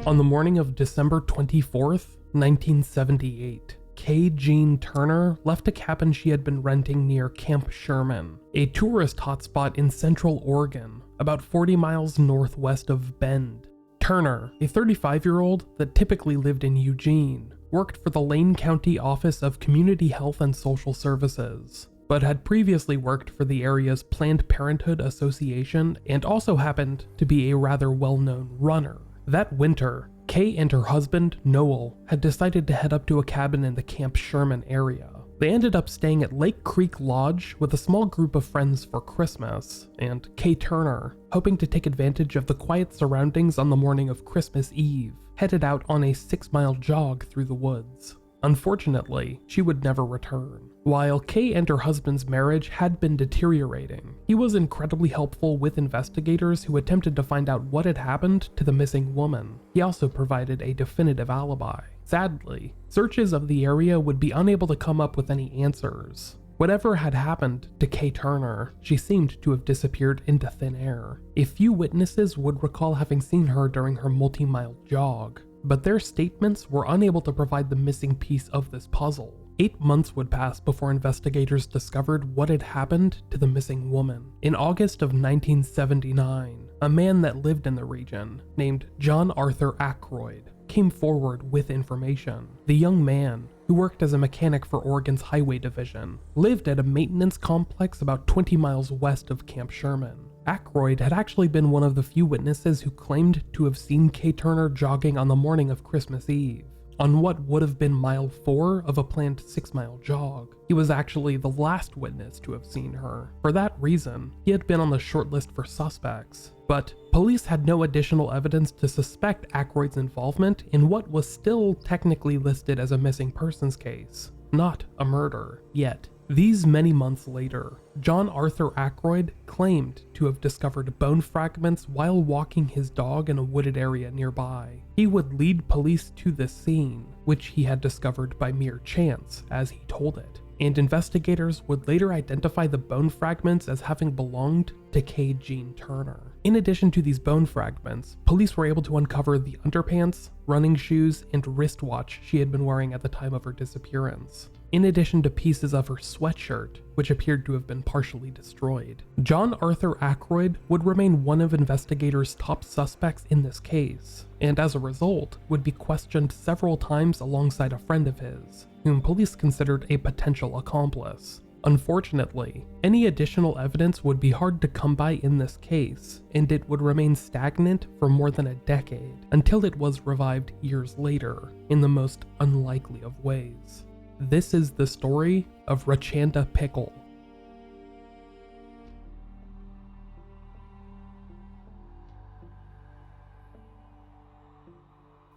On the morning of December 24th, 1978, Kay Jean Turner left a cabin she had been renting near Camp Sherman, a tourist hotspot in central Oregon, about 40 miles northwest of Bend. Turner, a 35-year-old that typically lived in Eugene, worked for the Lane County Office of Community Health and Social Services, but had previously worked for the area's Planned Parenthood Association and also happened to be a rather well-known runner. That winter, Kay and her husband, Noel, had decided to head up to a cabin in the Camp Sherman area. They ended up staying at Lake Creek Lodge with a small group of friends for Christmas, and Kay Turner, hoping to take advantage of the quiet surroundings on the morning of Christmas Eve, headed out on a 6-mile jog through the woods. Unfortunately, she would never return. While Kay and her husband's marriage had been deteriorating, he was incredibly helpful with investigators who attempted to find out what had happened to the missing woman. He also provided a definitive alibi. Sadly, searches of the area would be unable to come up with any answers. Whatever had happened to Kay Turner, she seemed to have disappeared into thin air. A few witnesses would recall having seen her during her multi-mile jog, but their statements were unable to provide the missing piece of this puzzle. 8 months would pass before investigators discovered what had happened to the missing woman. In August of 1979, a man that lived in the region, named John Arthur Ackroyd, came forward with information. The young man, who worked as a mechanic for Oregon's Highway Division, lived at a maintenance complex about 20 miles west of Camp Sherman. Aykroyd had actually been one of the few witnesses who claimed to have seen Kay Turner jogging on the morning of Christmas Eve, on what would have been mile 4 of a planned 6-mile jog. He was actually the last witness to have seen her. For that reason, he had been on the short list for suspects, but police had no additional evidence to suspect Aykroyd's involvement in what was still technically listed as a missing persons case, not a murder, yet. These many months later, John Arthur Ackroyd claimed to have discovered bone fragments while walking his dog in a wooded area nearby. He would lead police to this scene, which he had discovered by mere chance, as he told it, and investigators would later identify the bone fragments as having belonged to Kay Jean Turner. In addition to these bone fragments, police were able to uncover the underpants, running shoes, and wristwatch she had been wearing at the time of her disappearance, in addition to pieces of her sweatshirt, which appeared to have been partially destroyed. John Arthur Ackroyd would remain one of investigators' top suspects in this case, and as a result, would be questioned several times alongside a friend of his, whom police considered a potential accomplice. Unfortunately, any additional evidence would be hard to come by in this case, and it would remain stagnant for more than a decade, until it was revived years later, in the most unlikely of ways. This is the story of Rachanda Pickle.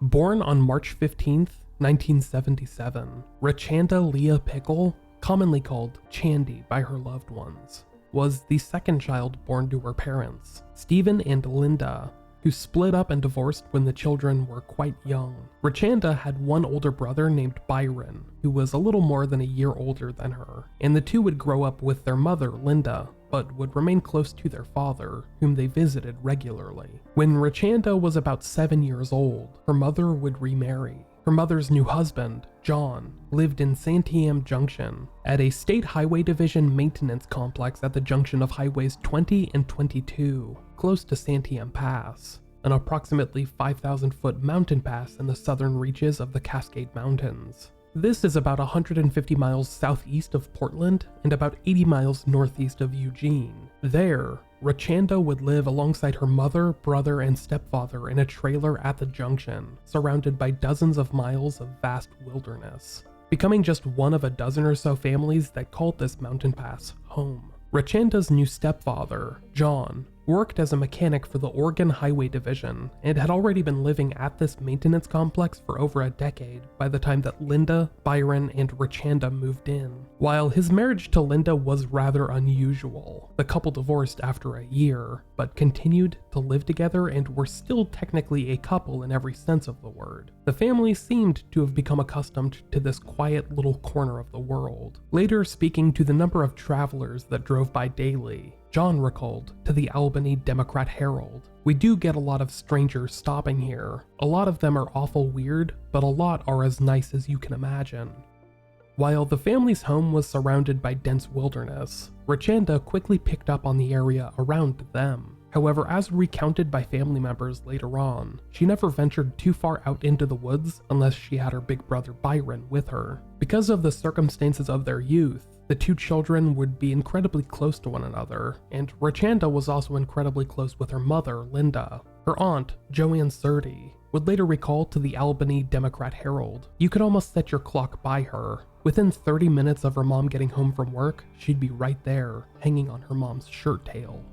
Born on March 15th, 1977, Rachanda Leah Pickle, commonly called Chandy by her loved ones, was the second child born to her parents, Stephen and Linda, who split up and divorced when the children were quite young. Rachanda had one older brother named Byron, who was a little more than a year older than her, and the two would grow up with their mother, Linda, but would remain close to their father, whom they visited regularly. When Rachanda was about 7 years old, her mother would remarry. Her mother's new husband, John, lived in Santiam Junction, at a state highway division maintenance complex at the junction of highways 20 and 22, close to Santiam Pass, an approximately 5,000-foot mountain pass in the southern reaches of the Cascade Mountains. This is about 150 miles southeast of Portland and about 80 miles northeast of Eugene. There, Rachanda would live alongside her mother, brother, and stepfather in a trailer at the junction, surrounded by dozens of miles of vast wilderness, becoming just one of a dozen or so families that called this mountain pass home. Rachanda's new stepfather, John, worked as a mechanic for the Oregon Highway Division and had already been living at this maintenance complex for over a decade by the time that Linda, Byron, and Rachanda moved in. While his marriage to Linda was rather unusual, the couple divorced after a year, but continued to live together and were still technically a couple in every sense of the word. The family seemed to have become accustomed to this quiet little corner of the world. Later, speaking to the number of travelers that drove by daily, John recalled to the Albany Democrat-Herald. "We do get a lot of strangers stopping here. A lot of them are awful weird, but a lot are as nice as you can imagine." While the family's home was surrounded by dense wilderness, Rachanda quickly picked up on the area around them. However, as recounted by family members later on, she never ventured too far out into the woods unless she had her big brother Byron with her. Because of the circumstances of their youth, the two children would be incredibly close to one another, and Rachanda was also incredibly close with her mother, Linda. Her aunt, Joanne Surtee, would later recall to the Albany Democrat-Herald, "You could almost set your clock by her. Within 30 minutes of her mom getting home from work, she'd be right there, hanging on her mom's shirt tail."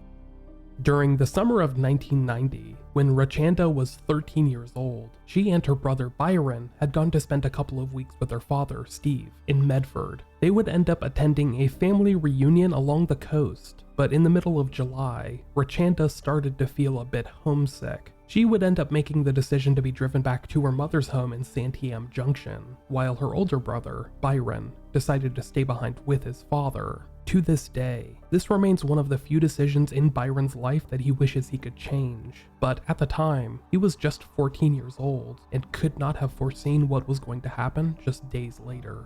During the summer of 1990, when Rachanda was 13 years old, she and her brother Byron had gone to spend a couple of weeks with their father, Steve, in Medford. They would end up attending a family reunion along the coast, but in the middle of July, Rachanda started to feel a bit homesick. She would end up making the decision to be driven back to her mother's home in Santiam Junction, while her older brother, Byron, decided to stay behind with his father. To this day, this remains one of the few decisions in Byron's life that he wishes he could change, but at the time, he was just 14 years old and could not have foreseen what was going to happen just days later.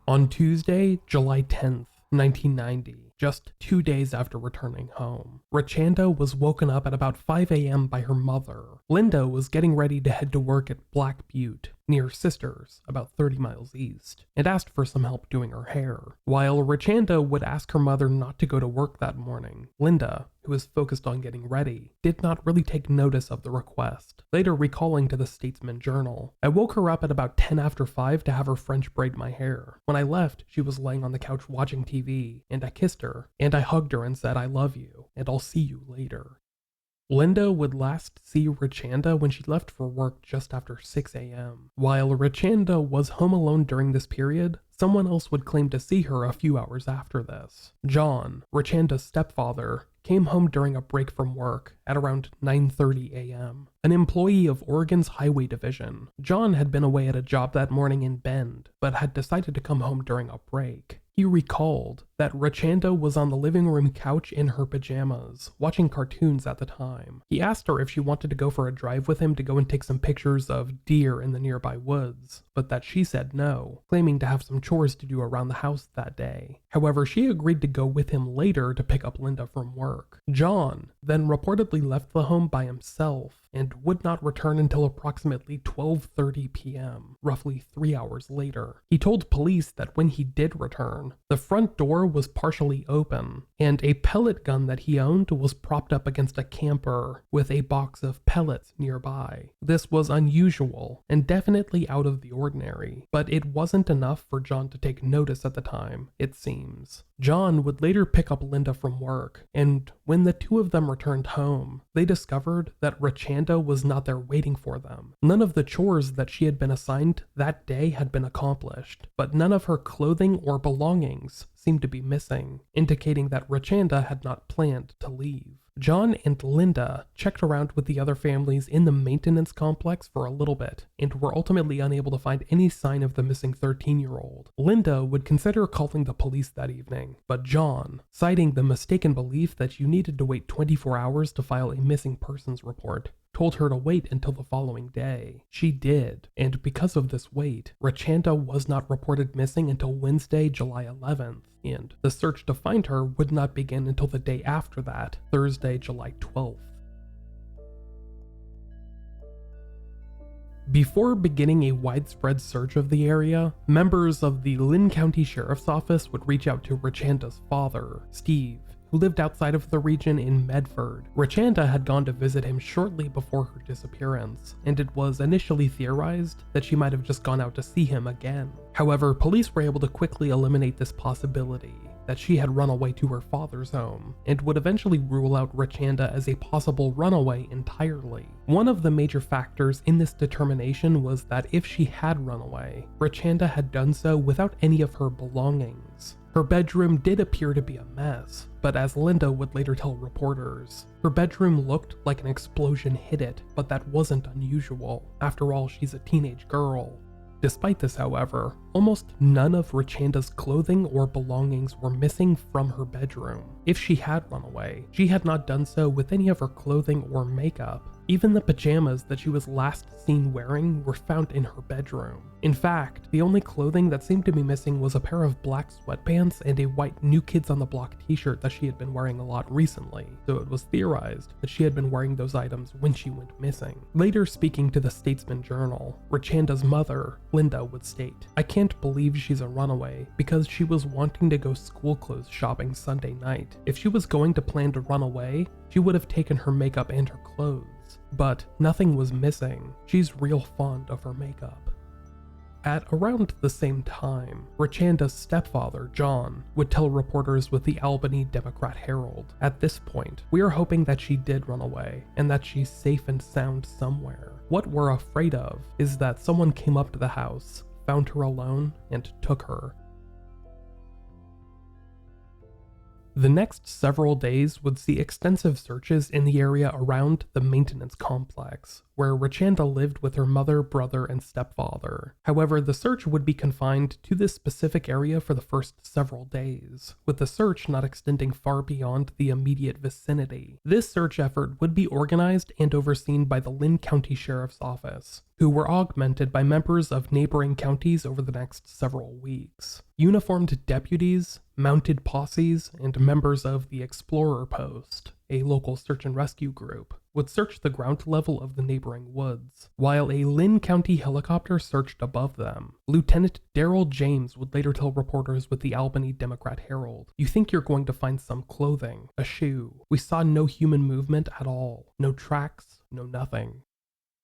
On Tuesday, July 10th, 1990, just 2 days after returning home, Rachanda was woken up at about 5 a.m. by her mother. Linda was getting ready to head to work at Black Butte, near Sisters, about 30 miles east, and asked for some help doing her hair. While Rachanda would ask her mother not to go to work that morning, Linda, who was focused on getting ready, did not really take notice of the request, later recalling to the Statesman Journal, "I woke her up at about 10 after 5 to have her French braid my hair. When I left, she was laying on the couch watching TV, and I kissed her, and I hugged her and said, 'I love you, and I'll see you later.'" Linda would last see Rachanda when she left for work just after 6 a.m. While Rachanda was home alone during this period, someone else would claim to see her a few hours after this. John, Rachanda's stepfather, came home during a break from work at around 9:30 a.m. An employee of Oregon's Highway Division, John had been away at a job that morning in Bend, but had decided to come home during a break. He recalled that Rachanda was on the living room couch in her pajamas, watching cartoons at the time. He asked her if she wanted to go for a drive with him to go and take some pictures of deer in the nearby woods, but that she said no, claiming to have some chores to do around the house that day. However, she agreed to go with him later to pick up Linda from work. John then reportedly left the home by himself and would not return until approximately 12:30 p.m., roughly 3 hours later. He told police that when he did return, the front door was partially open, and a pellet gun that he owned was propped up against a camper with a box of pellets nearby. This was unusual and definitely out of the ordinary, but it wasn't enough for John to take notice at the time, it seems. John would later pick up Linda from work, and when the two of them returned home, they discovered that Rachanda was not there waiting for them. None of the chores that she had been assigned that day had been accomplished, but none of her clothing or belongings seemed to be missing, indicating that Rachanda had not planned to leave. John and Linda checked around with the other families in the maintenance complex for a little bit, and were ultimately unable to find any sign of the missing 13-year-old. Linda would consider calling the police that evening, but John, citing the mistaken belief that you needed to wait 24 hours to file a missing persons report, told her to wait until the following day. She did, and because of this wait, Rachanda was not reported missing until Wednesday, July 11th, and the search to find her would not begin until the day after that, Thursday, July 12th. Before beginning a widespread search of the area, members of the Lynn County Sheriff's Office would reach out to Rachanda's father, Steve, who lived outside of the region in Medford. Rachanda had gone to visit him shortly before her disappearance, and it was initially theorized that she might have just gone out to see him again. However, police were able to quickly eliminate this possibility that she had run away to her father's home, and would eventually rule out Rachanda as a possible runaway entirely. One of the major factors in this determination was that if she had run away, Rachanda had done so without any of her belongings. Her bedroom did appear to be a mess, but but as Linda would later tell reporters, her bedroom looked like an explosion hit it, but that wasn't unusual. After all, she's a teenage girl. Despite this, however, almost none of Rachanda's clothing or belongings were missing from her bedroom. If she had run away, she had not done so with any of her clothing or makeup. Even the pajamas that she was last seen wearing were found in her bedroom. In fact, the only clothing that seemed to be missing was a pair of black sweatpants and a white New Kids on the Block t-shirt that she had been wearing a lot recently, so it was theorized that she had been wearing those items when she went missing. Later speaking to the Statesman Journal, Rachanda's mother, Linda, would state, "I can't believe she's a runaway because she was wanting to go school clothes shopping Sunday night. If she was going to plan to run away, she would have taken her makeup and her clothes. But nothing was missing. She's real fond of her makeup." At around the same time, Rachanda's stepfather, John, would tell reporters with the Albany Democrat-Herald, "At this point, we are hoping that she did run away and that she's safe and sound somewhere. What we're afraid of is that someone came up to the house, found her alone, and took her." The next several days would see extensive searches in the area around the maintenance complex, where Rachanda lived with her mother, brother, and stepfather. However, the search would be confined to this specific area for the first several days, with the search not extending far beyond the immediate vicinity. This search effort would be organized and overseen by the Lynn County Sheriff's Office, who were augmented by members of neighboring counties over the next several weeks. Uniformed deputies, mounted posses, and members of the Explorer Post, a local search and rescue group, would search the ground level of the neighboring woods, while a Lynn County helicopter searched above them. Lieutenant Daryl James would later tell reporters with the Albany Democrat-Herald, "You think you're going to find some clothing, a shoe. We saw no human movement at all, no tracks, no nothing."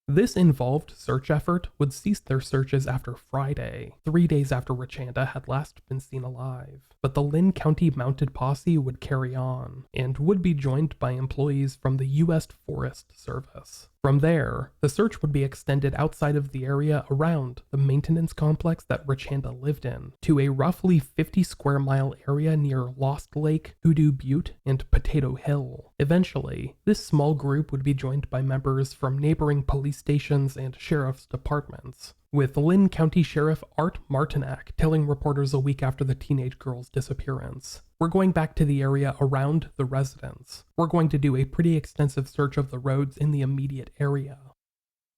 This involved search effort would cease their searches after Friday, 3 days after Rachanda had last been seen alive. But the Lynn County Mounted Posse would carry on, and would be joined by employees from the U.S. Forest Service. From there, the search would be extended outside of the area around the maintenance complex that Rachanda lived in, to a roughly 50 square mile area near Lost Lake, Hoodoo Butte, and Potato Hill. Eventually, this small group would be joined by members from neighboring police stations and sheriff's departments, with Lynn County Sheriff Art Martinak telling reporters a week after the teenage girl's disappearance, "We're going back to the area around the residence. We're going to do a pretty extensive search of the roads in the immediate area."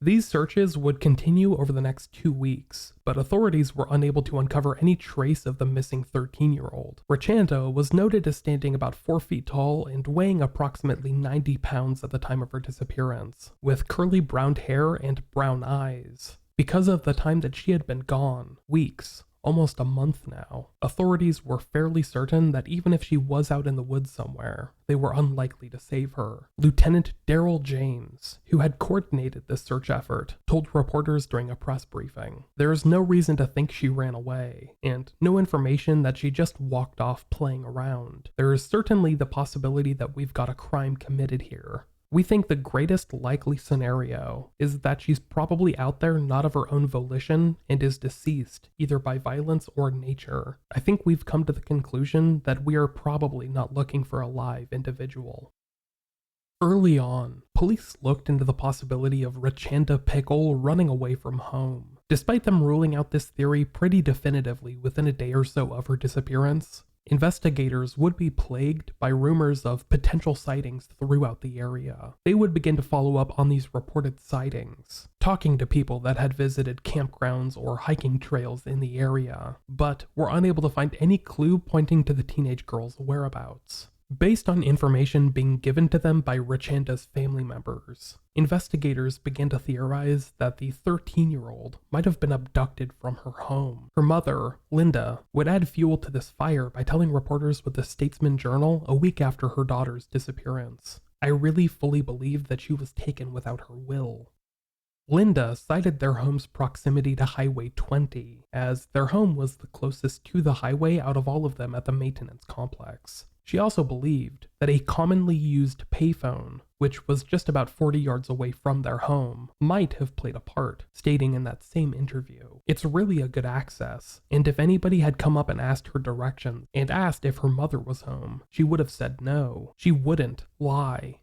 These searches would continue over the next 2 weeks, but authorities were unable to uncover any trace of the missing 13-year-old. Rachanda was noted as standing about 4 feet tall and weighing approximately 90 pounds at the time of her disappearance, with curly brown hair and brown eyes. Because of the time that she had been gone, weeks, almost a month now, authorities were fairly certain that even if she was out in the woods somewhere, they were unlikely to save her. Lieutenant Daryl James, who had coordinated this search effort, told reporters during a press briefing, "There is no reason to think she ran away, and no information that she just walked off playing around. There is certainly the possibility that we've got a crime committed here. We think the greatest likely scenario is that she's probably out there not of her own volition and is deceased, either by violence or nature. I think we've come to the conclusion that we are probably not looking for a live individual." Early on, police looked into the possibility of Rachanda Pickle running away from home. Despite them ruling out this theory pretty definitively within a day or so of her disappearance, investigators would be plagued by rumors of potential sightings throughout the area. They would begin to follow up on these reported sightings, talking to people that had visited campgrounds or hiking trails in the area, but were unable to find any clue pointing to the teenage girl's whereabouts. Based on information being given to them by Rachanda's family members, investigators began to theorize that the 13-year-old might have been abducted from her home. Her mother, Linda, would add fuel to this fire by telling reporters with the Statesman Journal a week after her daughter's disappearance, "I really fully believe that she was taken without her will." Linda cited their home's proximity to Highway 20, as their home was the closest to the highway out of all of them at the maintenance complex. She also believed that a commonly used payphone which was just about 40 yards away from their home, might have played a part, stating in that same interview, "It's really a good access, and if anybody had come up and asked her directions and asked if her mother was home, she would have said no. She wouldn't lie."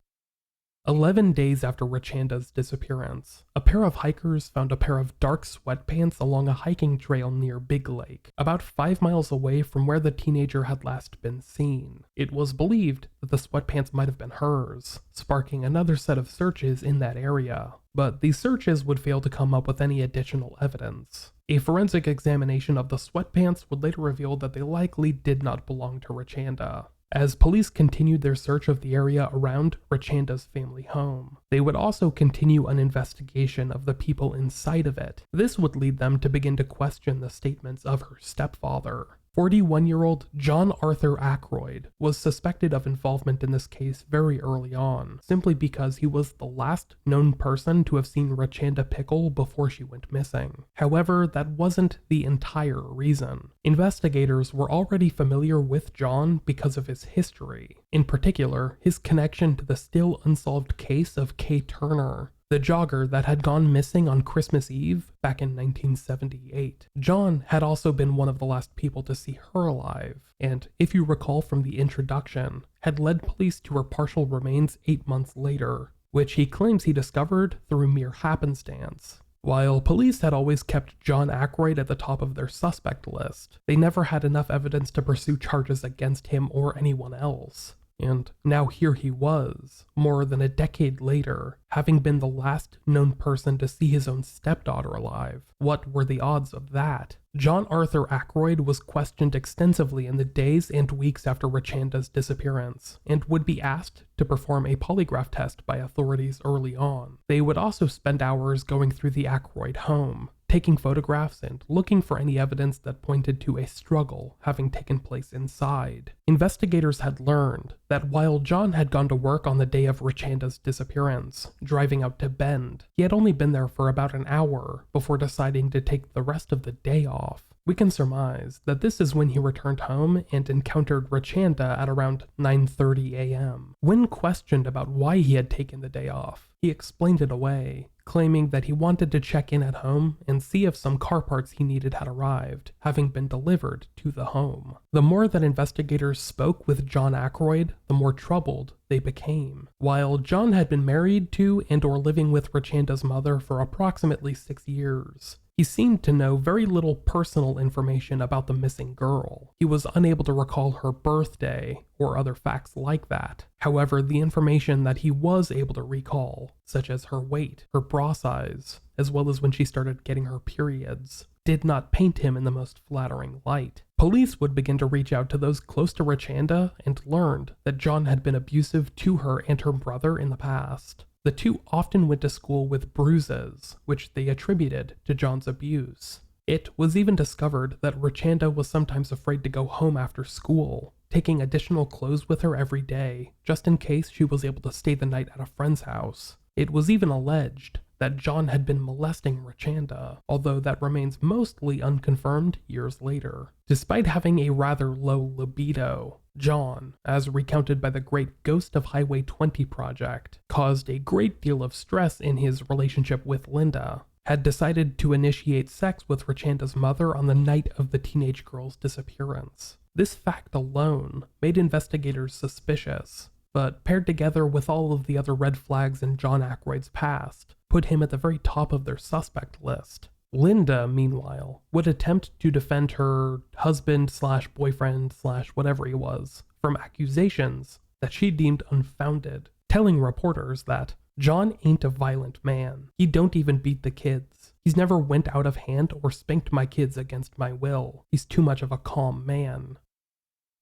11 days after Rachanda's disappearance, a pair of hikers found a pair of dark sweatpants along a hiking trail near Big Lake, about 5 miles away from where the teenager had last been seen. It was believed that the sweatpants might have been hers, sparking another set of searches in that area. But these searches would fail to come up with any additional evidence. A forensic examination of the sweatpants would later reveal that they likely did not belong to Rachanda. As police continued their search of the area around Rachanda's family home, they would also continue an investigation of the people inside of it. This would lead them to begin to question the statements of her stepfather. 41-year-old John Arthur Ackroyd was suspected of involvement in this case very early on, simply because he was the last known person to have seen Rachanda Pickle before she went missing. However, that wasn't the entire reason. Investigators were already familiar with John because of his history, in particular, his connection to the still unsolved case of Kay Turner, the jogger that had gone missing on Christmas Eve back in 1978. John had also been one of the last people to see her alive, and if you recall from the introduction, had led police to her partial remains 8 months later, which he claims he discovered through mere happenstance. While police had always kept John Aykroyd at the top of their suspect list, they never had enough evidence to pursue charges against him or anyone else. And now here he was, more than a decade later, having been the last known person to see his own stepdaughter alive. What were the odds of that? John Arthur Ackroyd was questioned extensively in the days and weeks after Rachanda's disappearance, and would be asked to perform a polygraph test by authorities early on. They would also spend hours going through the Ackroyd home, taking photographs and looking for any evidence that pointed to a struggle having taken place inside. Investigators had learned that while John had gone to work on the day of Rachanda's disappearance, driving out to Bend, he had only been there for about an hour before deciding to take the rest of the day off. We can surmise that this is when he returned home and encountered Rachanda at around 9:30 a.m. When questioned about why he had taken the day off, he explained it away, claiming that he wanted to check in at home and see if some car parts he needed had arrived, having been delivered to the home. The more that investigators spoke with John Ackroyd, the more troubled they became. While John had been married to and/or living with Rachanda's mother for approximately 6 years, he seemed to know very little personal information about the missing girl. He was unable to recall her birthday or other facts like that. However, the information that he was able to recall, such as her weight, her bra size, as well as when she started getting her periods, did not paint him in the most flattering light. Police would begin to reach out to those close to Rachanda and learned that John had been abusive to her and her brother in the past. The two often went to school with bruises, which they attributed to John's abuse. It was even discovered that Rachanda was sometimes afraid to go home after school, taking additional clothes with her every day, just in case she was able to stay the night at a friend's house. It was even alleged that John had been molesting Rachanda, although that remains mostly unconfirmed years later. Despite having a rather low libido, John, as recounted by the Great Ghost of Highway 20 project, caused a great deal of stress in his relationship with Linda, had decided to initiate sex with Rachanda's mother on the night of the teenage girl's disappearance. This fact alone made investigators suspicious, but paired together with all of the other red flags in John Ackroyd's past, put him at the very top of their suspect list. Linda, meanwhile, would attempt to defend her husband/boyfriend/whatever he was from accusations that she deemed unfounded, telling reporters that John ain't a violent man. He don't even beat the kids. He's never went out of hand or spanked my kids against my will. He's too much of a calm man.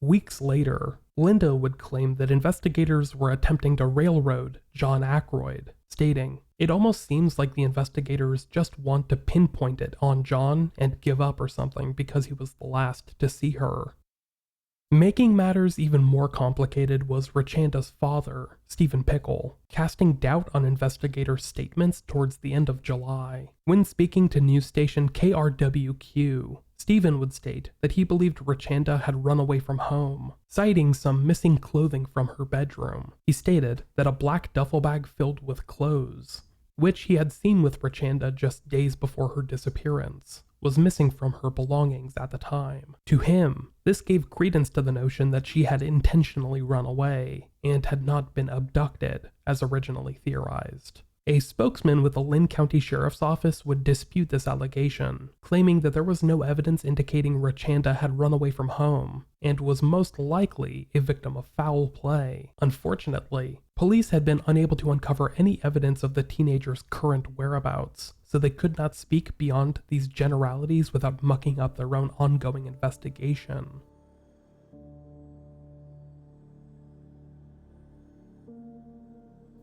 Weeks later, Linda would claim that investigators were attempting to railroad John Ackroyd, stating, "It almost seems like the investigators just want to pinpoint it on John and give up or something because he was the last to see her." Making matters even more complicated was Rachanda's father, Stephen Pickle, casting doubt on investigators' statements towards the end of July. When speaking to news station KRWQ, Stephen would state that he believed Rachanda had run away from home, citing some missing clothing from her bedroom. He stated that a black duffel bag filled with clothes, which he had seen with Rachanda just days before her disappearance, was missing from her belongings at the time. To him, this gave credence to the notion that she had intentionally run away and had not been abducted, as originally theorized. A spokesman with the Lynn County Sheriff's Office would dispute this allegation, claiming that there was no evidence indicating Rachanda had run away from home and was most likely a victim of foul play. Unfortunately, police had been unable to uncover any evidence of the teenager's current whereabouts, so they could not speak beyond these generalities without mucking up their own ongoing investigation.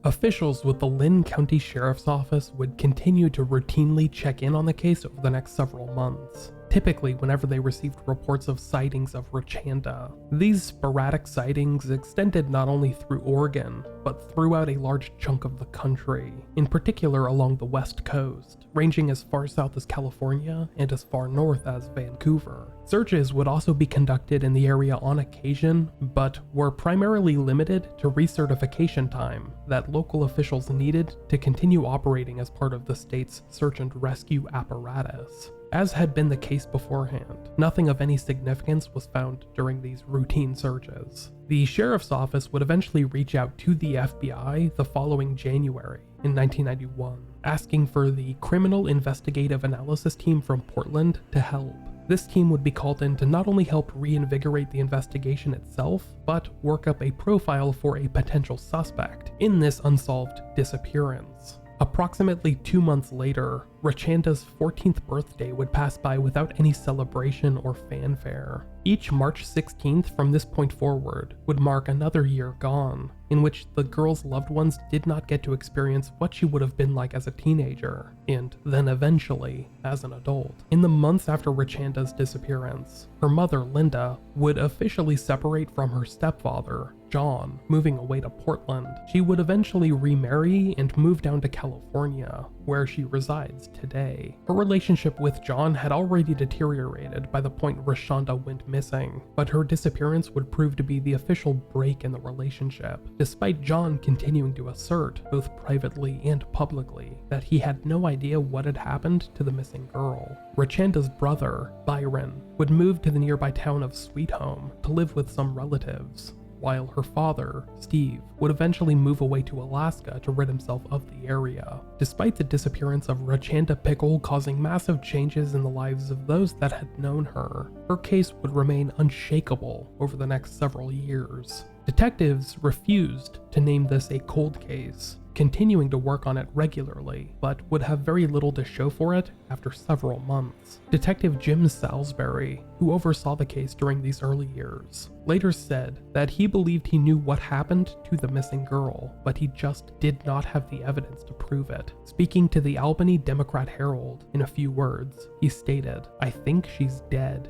Officials with the Lynn County Sheriff's Office would continue to routinely check in on the case over the next several months, typically whenever they received reports of sightings of Rachanda. These sporadic sightings extended not only through Oregon, but throughout a large chunk of the country, in particular along the West Coast, ranging as far south as California and as far north as Vancouver. Searches would also be conducted in the area on occasion, but were primarily limited to recertification time that local officials needed to continue operating as part of the state's search and rescue apparatus. As had been the case beforehand, nothing of any significance was found during these routine searches. The sheriff's office would eventually reach out to the FBI the following January in 1991, asking for the Criminal Investigative Analysis Team from Portland to help. This team would be called in to not only help reinvigorate the investigation itself, but work up a profile for a potential suspect in this unsolved disappearance. Approximately 2 months later, Rachanda's 14th birthday would pass by without any celebration or fanfare. Each March 16th from this point forward would mark another year gone, in which the girl's loved ones did not get to experience what she would have been like as a teenager, and then eventually as an adult. In the months after Rachanda's disappearance, her mother, Linda, would officially separate from her stepfather, John, moving away to Portland. She would eventually remarry and move down to California, where she resides today. Her relationship with John had already deteriorated by the point Rachanda went missing, but her disappearance would prove to be the official break in the relationship, despite John continuing to assert, both privately and publicly, that he had no idea what had happened to the missing girl. Rachanda's brother, Byron, would move to the nearby town of Sweet Home to live with some relatives, while her father, Steve, would eventually move away to Alaska to rid himself of the area. Despite the disappearance of Rachanda Pickle causing massive changes in the lives of those that had known her, her case would remain unshakable over the next several years. Detectives refused to name this a cold case, continuing to work on it regularly, but would have very little to show for it after several months. Detective Jim Salisbury, who oversaw the case during these early years, later said that he believed he knew what happened to the missing girl, but he just did not have the evidence to prove it. Speaking to the Albany Democrat-Herald in a few words, he stated, "I think she's dead."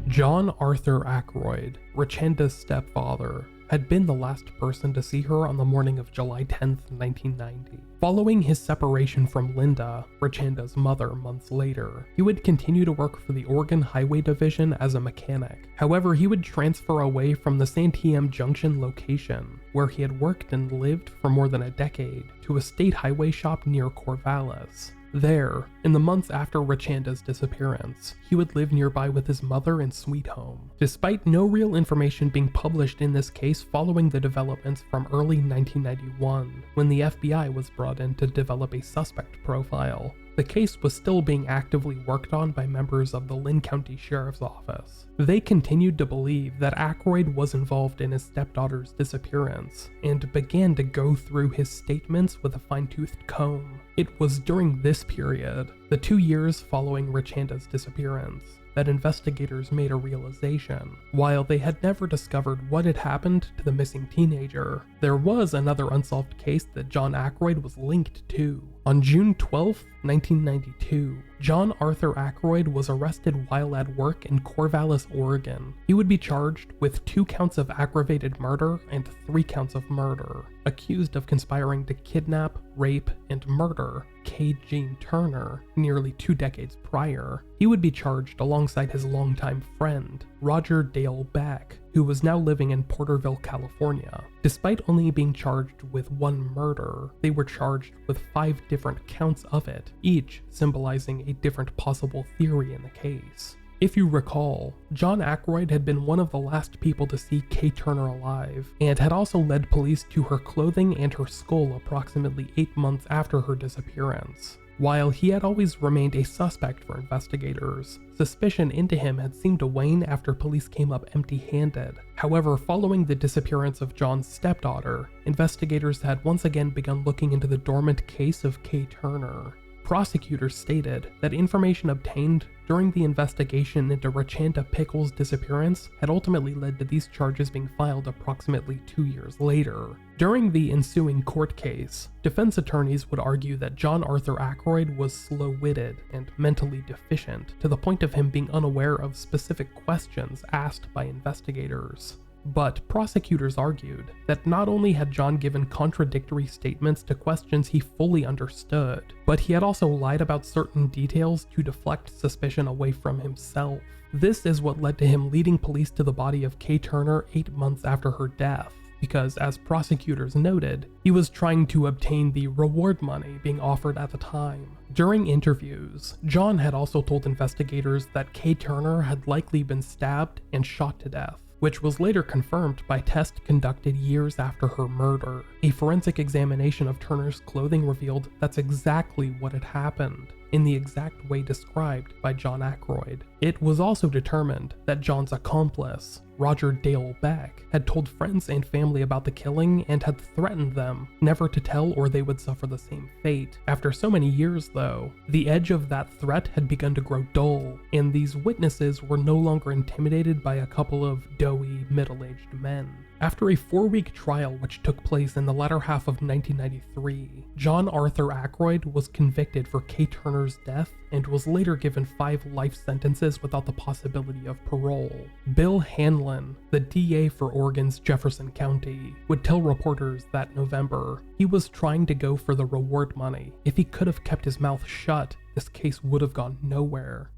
John Arthur Ackroyd, Rachanda's stepfather, had been the last person to see her on the morning of July 10th, 1990. Following his separation from Linda, Rachanda's mother, months later, he would continue to work for the Oregon Highway Division as a mechanic. However, he would transfer away from the Santiam Junction location, where he had worked and lived for more than a decade, to a state highway shop near Corvallis. There, in the months after Rachanda's disappearance, he would live nearby with his mother in Sweet Home. Despite no real information being published in this case following the developments from early 1991, when the FBI was brought in to develop a suspect profile, the case was still being actively worked on by members of the Lynn County Sheriff's Office. They continued to believe that Aykroyd was involved in his stepdaughter's disappearance, and began to go through his statements with a fine-toothed comb. It was during this period, the 2 years following Rachanda's disappearance, that investigators made a realization. While they had never discovered what had happened to the missing teenager, there was another unsolved case that John Aykroyd was linked to. On June 12, 1992, John Arthur Ackroyd was arrested while at work in Corvallis, Oregon. He would be charged with 2 counts of aggravated murder and 3 counts of murder, accused of conspiring to kidnap, rape, and murder K. Jean Turner nearly 2 decades prior. He would be charged alongside his longtime friend, Roger Dale Beck, who was now living in Porterville, California. Despite only being charged with 1 murder, they were charged with 5 different counts of it, each symbolizing a different possible theory in the case. If you recall, John Ackroyd had been one of the last people to see Kay Turner alive, and had also led police to her clothing and her skull approximately 8 months after her disappearance. While he had always remained a suspect for investigators, suspicion into him had seemed to wane after police came up empty-handed. However, following the disappearance of John's stepdaughter, investigators had once again begun looking into the dormant case of Kay Turner. Prosecutors stated that information obtained during the investigation into Rachanda Pickle's disappearance had ultimately led to these charges being filed approximately 2 years later. During the ensuing court case, defense attorneys would argue that John Arthur Ackroyd was slow-witted and mentally deficient, to the point of him being unaware of specific questions asked by investigators. But prosecutors argued that not only had John given contradictory statements to questions he fully understood, but he had also lied about certain details to deflect suspicion away from himself. This is what led to him leading police to the body of Kay Turner 8 months after her death, because as prosecutors noted, he was trying to obtain the reward money being offered at the time. During interviews, John had also told investigators that Kay Turner had likely been stabbed and shot to death, which was later confirmed by tests conducted years after her murder. A forensic examination of Turner's clothing revealed that's exactly what had happened, in the exact way described by John Ackroyd. It was also determined that John's accomplice, Roger Dale Beck, had told friends and family about the killing and had threatened them never to tell or they would suffer the same fate. After so many years though, the edge of that threat had begun to grow dull, and these witnesses were no longer intimidated by a couple of doughy, middle-aged men. After a 4-week trial which took place in the latter half of 1993, John Arthur Ackroyd was convicted for Kay Turner's death and was later given 5 life sentences without the possibility of parole. Bill Hanlon, the DA for Oregon's Jefferson County, would tell reporters that November he was trying to go for the reward money. If he could have kept his mouth shut, this case would have gone nowhere.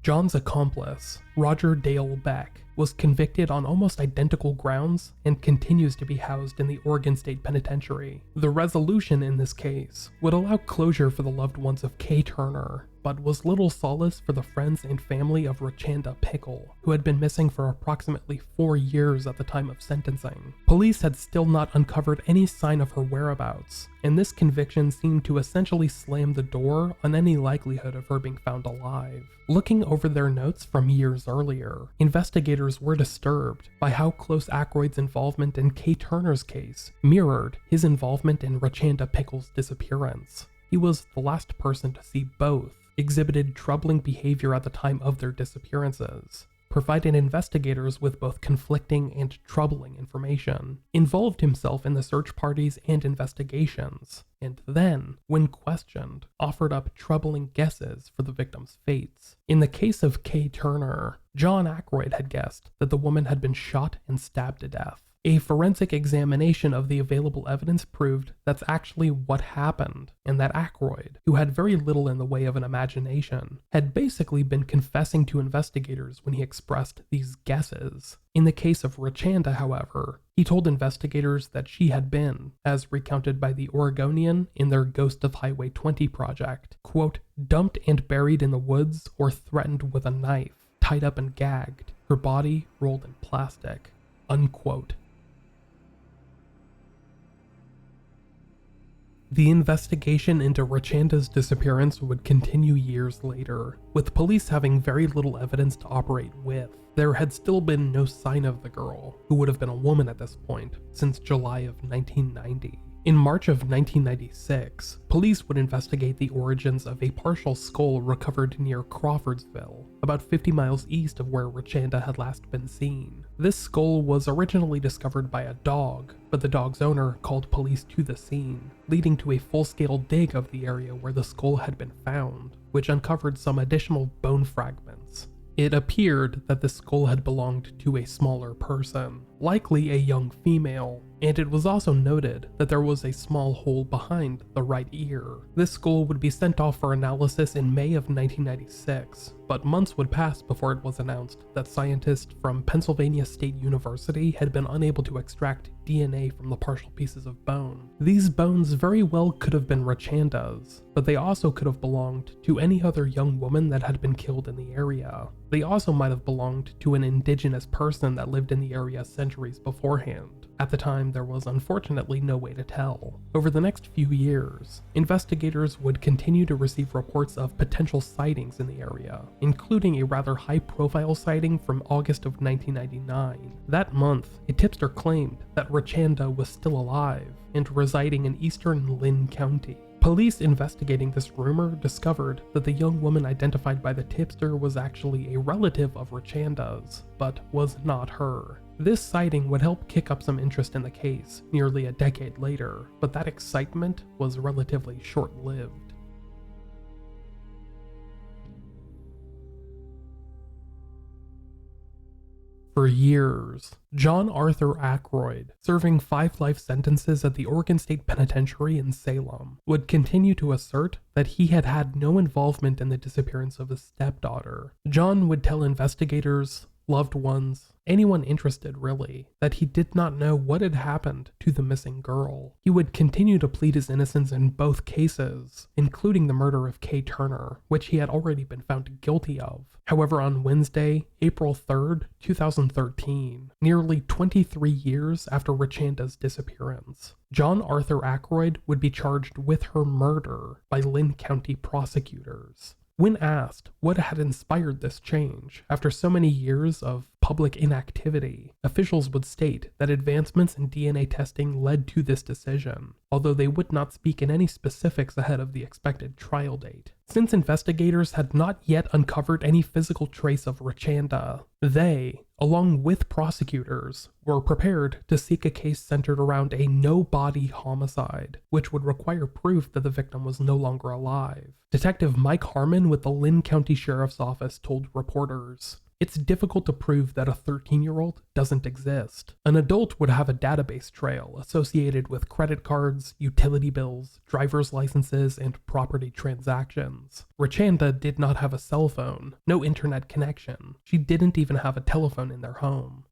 John's accomplice, Roger Dale Beck, was convicted on almost identical grounds and continues to be housed in the Oregon State Penitentiary. The resolution in this case would allow closure for the loved ones of Kay Turner, but was little solace for the friends and family of Rachanda Pickle, who had been missing for approximately 4 years at the time of sentencing. Police had still not uncovered any sign of her whereabouts, and this conviction seemed to essentially slam the door on any likelihood of her being found alive. Looking over their notes from years earlier, investigators were disturbed by how close Ackroyd's involvement in Kay Turner's case mirrored his involvement in Rachanda Pickle's disappearance. He was the last person to see both, exhibited troubling behavior at the time of their disappearances, provided investigators with both conflicting and troubling information, involved himself in the search parties and investigations, and then, when questioned, offered up troubling guesses for the victims' fates. In the case of Kay Turner, John Ackroyd had guessed that the woman had been shot and stabbed to death. A forensic examination of the available evidence proved that's actually what happened, and that Ackroyd, who had very little in the way of an imagination, had basically been confessing to investigators when he expressed these guesses. In the case of Rachanda, however, he told investigators that she had been, as recounted by the Oregonian in their Ghost of Highway 20 project, quote, dumped and buried in the woods or threatened with a knife, tied up and gagged, her body rolled in plastic, unquote. The investigation into Rachanda's disappearance would continue years later, with police having very little evidence to operate with. There had still been no sign of the girl, who would have been a woman at this point, since July of 1990. In March of 1996, police would investigate the origins of a partial skull recovered near Crawfordsville, about 50 miles east of where Rachanda had last been seen. This skull was originally discovered by a dog, but the dog's owner called police to the scene, leading to a full-scale dig of the area where the skull had been found, which uncovered some additional bone fragments. It appeared that the skull had belonged to a smaller person, likely a young female, and it was also noted that there was a small hole behind the right ear. This skull would be sent off for analysis in May of 1996, but months would pass before it was announced that scientists from Pennsylvania State University had been unable to extract DNA from the partial pieces of bone. These bones very well could have been Rachanda's, but they also could have belonged to any other young woman that had been killed in the area. They also might have belonged to an indigenous person that lived in the area centuries beforehand. At the time, there was unfortunately no way to tell. Over the next few years, investigators would continue to receive reports of potential sightings in the area, including a rather high-profile sighting from August of 1999. That month, a tipster claimed that Rachanda was still alive and residing in eastern Lynn County. Police investigating this rumor discovered that the young woman identified by the tipster was actually a relative of Rachanda's, but was not her. This sighting would help kick up some interest in the case nearly a decade later, but that excitement was relatively short-lived. For years, John Arthur Ackroyd, serving 5 life sentences at the Oregon State Penitentiary in Salem, would continue to assert that he had had no involvement in the disappearance of his stepdaughter. John would tell investigators, loved ones, anyone interested really, that he did not know what had happened to the missing girl. He would continue to plead his innocence in both cases, including the murder of Kay Turner, which he had already been found guilty of. However, on Wednesday, April 3rd, 2013, nearly 23 years after Rachanda's disappearance, John Arthur Ackroyd would be charged with her murder by Lynn County prosecutors. When asked what had inspired this change, after so many years of public inactivity, officials would state that advancements in DNA testing led to this decision, although they would not speak in any specifics ahead of the expected trial date. Since investigators had not yet uncovered any physical trace of Rachanda, they, along with prosecutors, were prepared to seek a case centered around a no-body homicide, which would require proof that the victim was no longer alive. Detective Mike Harmon with the Lynn County Sheriff's Office told reporters, "It's difficult to prove that a 13-year-old doesn't exist. An adult would have a database trail associated with credit cards, utility bills, driver's licenses, and property transactions. Rachanda did not have a cell phone, no internet connection. She didn't even have a telephone in their home."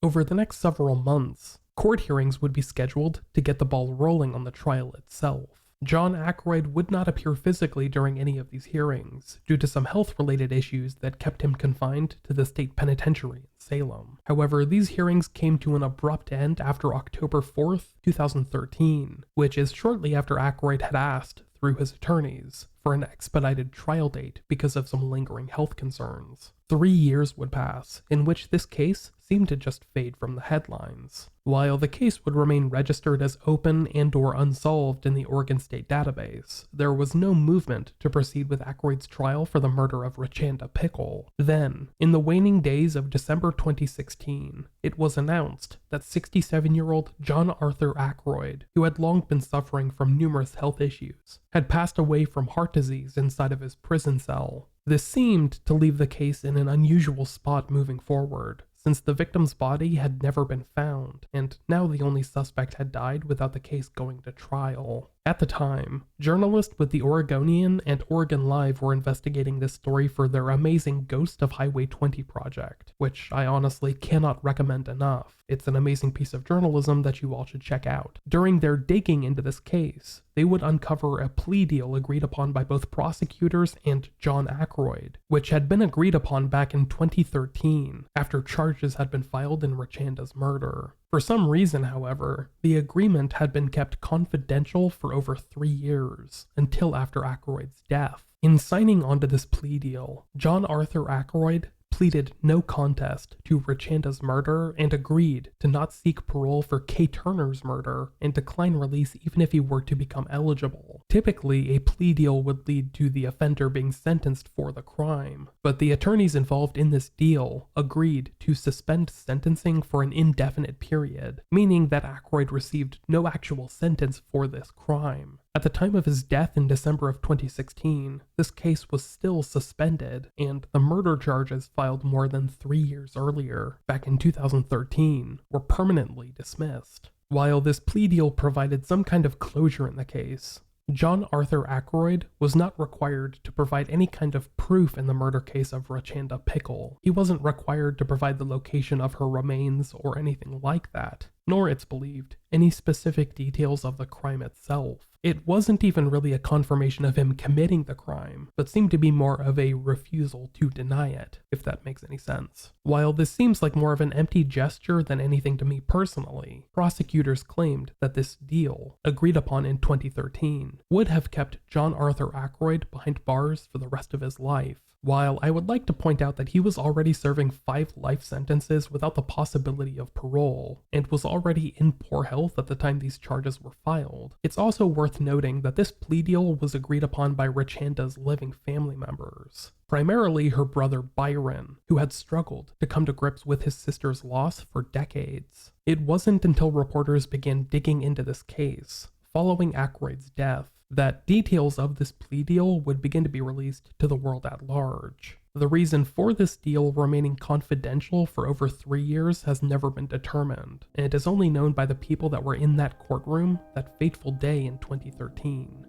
Over the next several months, court hearings would be scheduled to get the ball rolling on the trial itself. John Aykroyd would not appear physically during any of these hearings, due to some health-related issues that kept him confined to the state penitentiary in Salem. However, these hearings came to an abrupt end after October 4th, 2013, which is shortly after Aykroyd had asked, through his attorneys, for an expedited trial date because of some lingering health concerns. 3 years would pass, in which this case seemed to just fade from the headlines. While the case would remain registered as open and/or unsolved in the Oregon State database, there was no movement to proceed with Aykroyd's trial for the murder of Rachanda Pickle. Then, in the waning days of December 2016, it was announced that 67-year-old John Arthur Ackroyd, who had long been suffering from numerous health issues, had passed away from heart disease inside of his prison cell. This seemed to leave the case in an unusual spot moving forward, since the victim's body had never been found, and now the only suspect had died without the case going to trial. At the time, journalists with the Oregonian and Oregon Live were investigating this story for their amazing Ghost of Highway 20 project, which I honestly cannot recommend enough. It's an amazing piece of journalism that you all should check out. During their digging into this case, they would uncover a plea deal agreed upon by both prosecutors and John Ackroyd, which had been agreed upon back in 2013, after charges had been filed in Rachanda's murder. For some reason, however, the agreement had been kept confidential for over 3 years, until after Aykroyd's death. In signing onto this plea deal, John Arthur Ackroyd pleaded no contest to Rachanda's murder and agreed to not seek parole for Kay Turner's murder and decline release even if he were to become eligible. Typically, a plea deal would lead to the offender being sentenced for the crime, but the attorneys involved in this deal agreed to suspend sentencing for an indefinite period, meaning that Aykroyd received no actual sentence for this crime. At the time of his death in December of 2016, this case was still suspended, and the murder charges filed more than 3 years earlier, back in 2013, were permanently dismissed. While this plea deal provided some kind of closure in the case, John Arthur Ackroyd was not required to provide any kind of proof in the murder case of Rachanda Pickle. He wasn't required to provide the location of her remains or anything like that, nor, it's believed, any specific details of the crime itself. It wasn't even really a confirmation of him committing the crime, but seemed to be more of a refusal to deny it, if that makes any sense. While this seems like more of an empty gesture than anything to me personally, prosecutors claimed that this deal, agreed upon in 2013, would have kept John Arthur Ackroyd behind bars for the rest of his life. While I would like to point out that he was already serving 5 life sentences without the possibility of parole, and was already in poor health at the time these charges were filed, it's also worth noting that this plea deal was agreed upon by Rachanda's living family members. Primarily her brother Byron, who had struggled to come to grips with his sister's loss for decades. It wasn't until reporters began digging into this case, following Aykroyd's death, that details of this plea deal would begin to be released to the world at large. The reason for this deal remaining confidential for over 3 years has never been determined, and it is only known by the people that were in that courtroom that fateful day in 2013.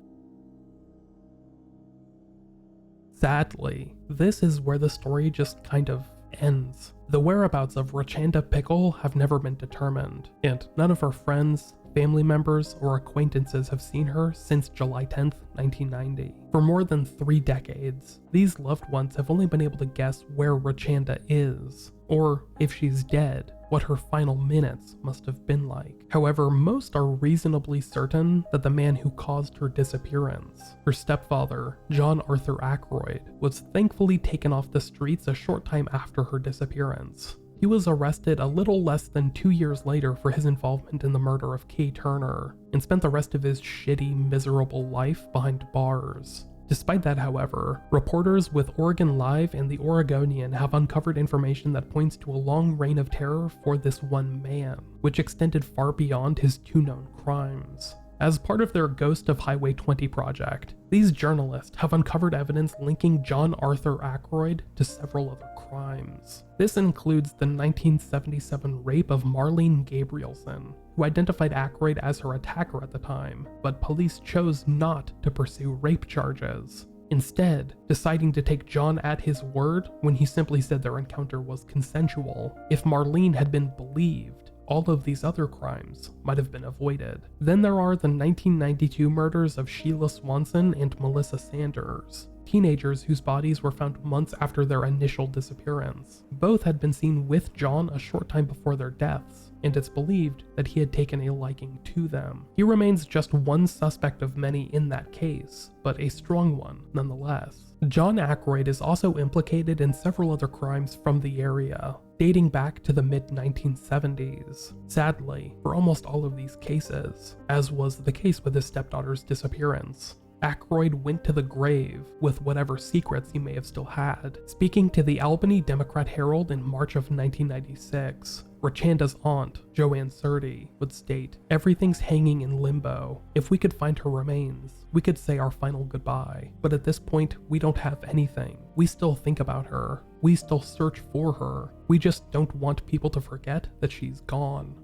Sadly, this is where the story just kind of ends. The whereabouts of Rachanda Pickle have never been determined, and none of her friends, family members, or acquaintances have seen her since July 10th, 1990. For more than 3 decades, these loved ones have only been able to guess where Rachanda is, or if she's dead, what her final minutes must have been like. However, most are reasonably certain that the man who caused her disappearance, her stepfather, John Arthur Ackroyd, was thankfully taken off the streets a short time after her disappearance. He was arrested a little less than 2 years later for his involvement in the murder of Kay Turner, and spent the rest of his shitty, miserable life behind bars. Despite that, however, reporters with Oregon Live and the Oregonian have uncovered information that points to a long reign of terror for this one man, which extended far beyond his 2 known crimes. As part of their Ghost of Highway 20 project, these journalists have uncovered evidence linking John Arthur Ackroyd to several other crimes. This includes the 1977 rape of Marlene Gabrielson, who identified Ackroyd as her attacker at the time, but police chose not to pursue rape charges, instead deciding to take John at his word when he simply said their encounter was consensual. If Marlene had been believed, all of these other crimes might have been avoided. Then there are the 1992 murders of Sheila Swanson and Melissa Sanders, teenagers whose bodies were found months after their initial disappearance. Both had been seen with John a short time before their deaths, and it's believed that he had taken a liking to them. He remains just one suspect of many in that case, but a strong one nonetheless. John Ackroyd is also implicated in several other crimes from the area, dating back to the mid-1970s. Sadly, for almost all of these cases, as was the case with his stepdaughter's disappearance, Ackroyd went to the grave with whatever secrets he may have still had. Speaking to the Albany Democrat-Herald in March of 1996, Rachanda's aunt, Joanne Surdy, would state, "Everything's hanging in limbo. If we could find her remains, we could say our final goodbye. But at this point, we don't have anything. We still think about her. We still search for her. We just don't want people to forget that she's gone."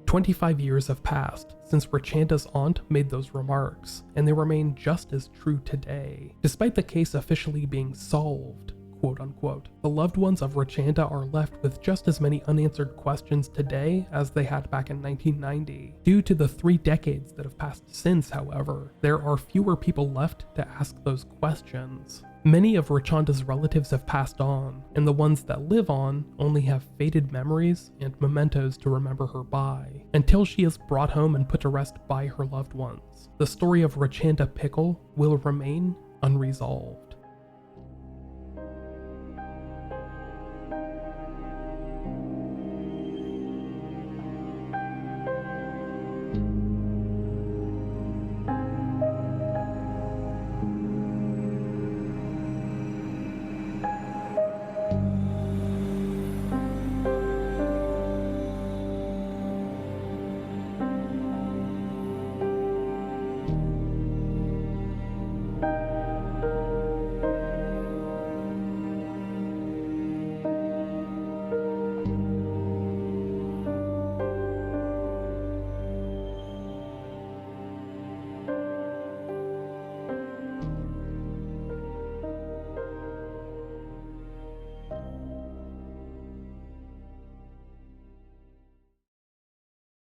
25 years have passed since Rachanda's aunt made those remarks, and they remain just as true today. Despite the case officially being solved, quote unquote, the loved ones of Rachanda are left with just as many unanswered questions today as they had back in 1990. Due to the 3 decades that have passed since, however, there are fewer people left to ask those questions. Many of Rachanda's relatives have passed on, and the ones that live on only have faded memories and mementos to remember her by, until she is brought home and put to rest by her loved ones. The story of Rachanda Pickle will remain unresolved.